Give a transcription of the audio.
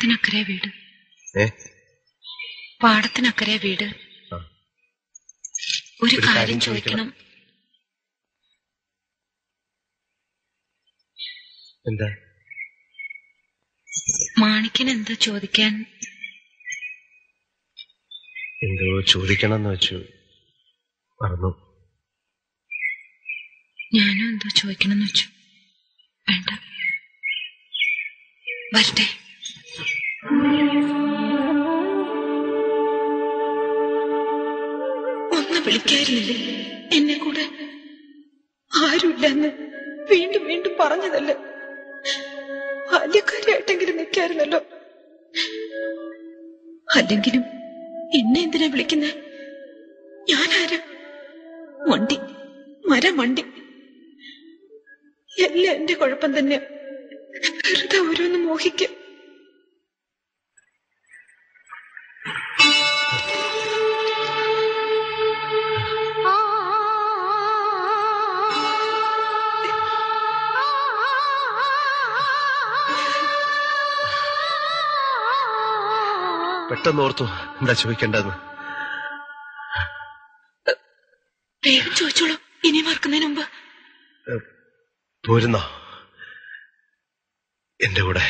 പാടത്തിനക്കരെ വീട്. പാടത്തിനക്കരെ വീട്. ഒരു കാര്യം ചോദിക്കണം. എന്താ? മാണിക്കൻ എന്താ ചോദിക്കാൻ? എന്തോ ചോദിക്കണമെന്ന് വെച്ചു, മറന്നു. ഞാനും എന്തോ ചോദിക്കണമെന്ന് വെച്ചു. വേണ്ട, വരട്ടെ. ഒന്ന് വിളിക്കായിരുന്നില്ലേ എന്നെ കൂടെ? ആരുമില്ലെന്ന് വീണ്ടും വീണ്ടും പറഞ്ഞതല്ലേ? ബാല്യക്കാരിയായിട്ടെങ്കിലും നിൽക്കായിരുന്നല്ലോ. അല്ലെങ്കിലും എന്നെ എന്തിനാ വിളിക്കുന്നേ? ഞാനാരാ? മണ്ടി, മരമണ്ടി. എല്ലാം എന്റെ കുഴപ്പം തന്നെ. വെറുതെ ഓരോന്ന് മോഹിക്കും. പെട്ടെന്ന് ഓർത്തു എന്താ ചോദിക്കേണ്ടതെന്ന്. വേഗം ചോദിച്ചോളൂ, ഇനി മറക്കുന്നതിന് മുമ്പ്. പോരുന്നോ എന്റെ കൂടെ?